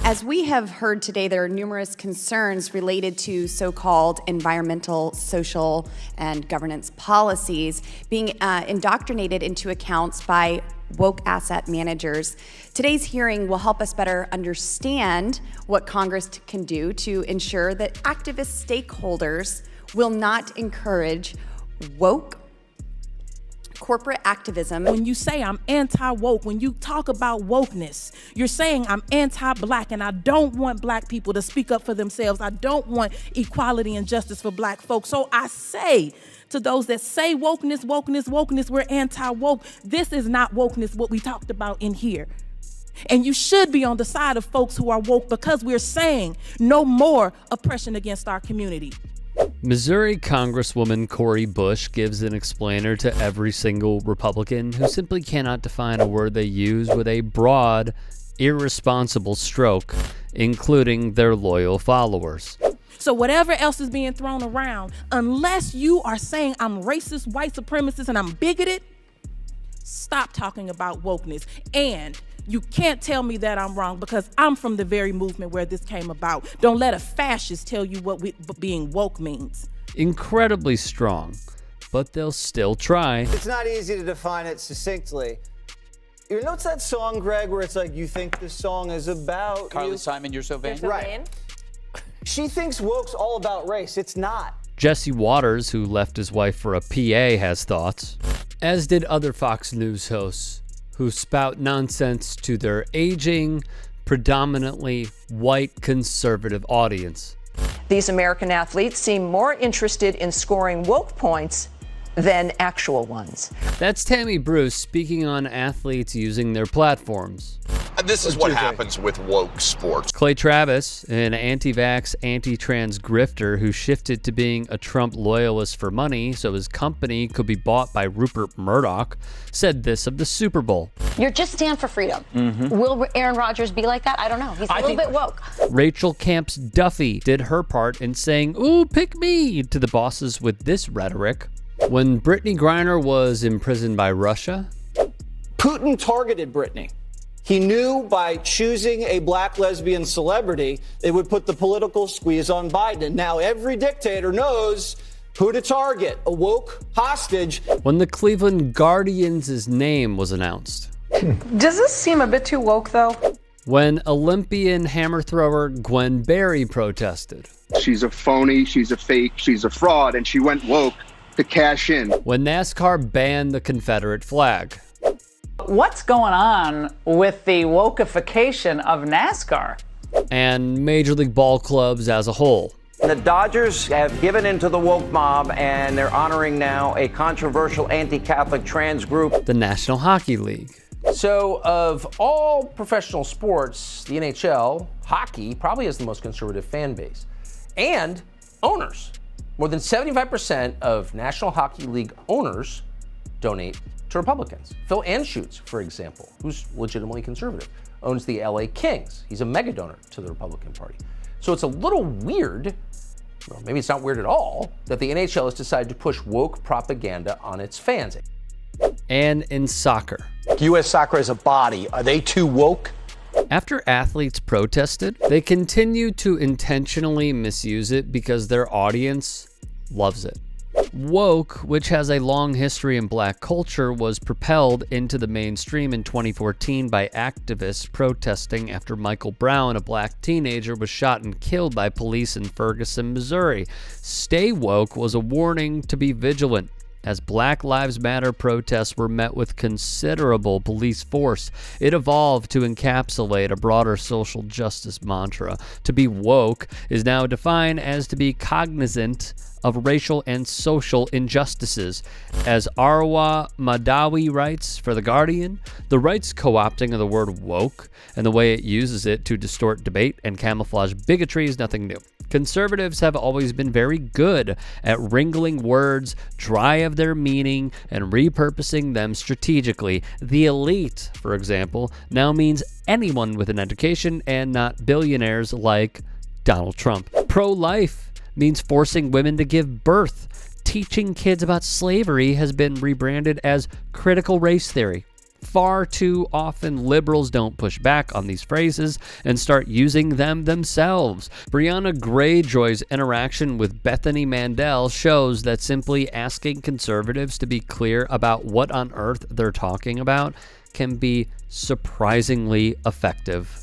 As we have heard today, there are numerous concerns related to so-called environmental, social, and governance policies being indoctrinated into accounts by woke asset managers. Today's hearing will help us better understand what Congress can do to ensure that activist stakeholders will not encourage woke corporate activism. When you say I'm anti-woke, when you talk about wokeness, you're saying I'm anti-black, and I don't want black people to speak up for themselves. I don't want equality and justice for black folks. So I say to those that say wokeness, wokeness, wokeness, we're anti-woke. This is not wokeness, what we talked about in here. And you should be on the side of folks who are woke, because we're saying no more oppression against our community. Missouri Congresswoman Cori Bush gives an explainer to every single Republican who simply cannot define a word they use with a broad, irresponsible stroke, including their loyal followers. So whatever else is being thrown around, unless you are saying I'm racist, white supremacist, and I'm bigoted, stop talking about wokeness. And you can't tell me that I'm wrong, because I'm from the very movement where this came about. Don't let a fascist tell you what being woke means. Incredibly strong, but they'll still try. It's not easy to define it succinctly. You know, it's that song, Greg, where it's like, you think this song is about Carly you? Simon, You're So Vain? Right. She thinks woke's all about race. It's not. Jesse Waters, who left his wife for a PA, has thoughts, as did other Fox News hosts who spout nonsense to their aging, predominantly white conservative audience. These American athletes seem more interested in scoring woke points than actual ones. That's Tammy Bruce speaking on athletes using their platforms. This is what happens with woke sports. Clay Travis, an anti-vax, anti-trans grifter who shifted to being a Trump loyalist for money so his company could be bought by Rupert Murdoch, said this of the Super Bowl. You're just stand for freedom. Will Aaron Rodgers be like that? I don't know. He's a little bit woke. Rachel Camps Duffy did her part in saying, "Ooh, pick me," to the bosses with this rhetoric. When Brittany Griner was imprisoned by Russia, Putin targeted Britney. He knew by choosing a black lesbian celebrity, it would put the political squeeze on Biden. Now every dictator knows who to target, a woke hostage. when the Cleveland Guardians' name was announced, Does this seem a bit too woke, though? when Olympian hammer thrower Gwen Berry protested, She's a phony, she's a fake, she's a fraud, and she went woke to cash in. when NASCAR banned the Confederate flag, What's going on with the wokeification of NASCAR? and Major League Ball clubs as a whole. The Dodgers have given into the woke mob, and they're honoring now a controversial anti-Catholic trans group. The National Hockey League. So, of all professional sports, the NHL, hockey probably has the most conservative fan base. And owners. More than 75% of National Hockey League owners donate to Republicans. Phil Anschutz, for example, who's legitimately conservative, owns the LA Kings. He's a mega donor to the Republican Party. So it's a little weird, or maybe it's not weird at all, that the NHL has decided to push woke propaganda on its fans. And in soccer. U.S. soccer as a body, are they too woke? After athletes protested, they continued to intentionally misuse it because their audience loves it. Woke, which has a long history in black culture, was propelled into the mainstream in 2014 by activists protesting after Michael Brown, a black teenager, was shot and killed by police in Ferguson, Missouri. Stay woke was a warning to be vigilant, as Black Lives Matter protests were met with considerable police force. It evolved to encapsulate a broader social justice mantra. To be woke is now defined as to be cognizant of racial and social injustices. As Arwa Madawi writes for The Guardian, the right's co-opting of the word woke and the way it uses it to distort debate and camouflage bigotry is nothing new. Conservatives have always been very good at wrangling words dry of their meaning and repurposing them strategically. The elite, for example, now means anyone with an education and not billionaires like Donald Trump. Pro-life means forcing women to give birth. Teaching kids about slavery has been rebranded as critical race theory. far too often liberals don't push back on these phrases and start using them themselves. Brianna Greyjoy's interaction with Bethany Mandel shows that simply asking conservatives to be clear about what on earth they're talking about can be surprisingly effective.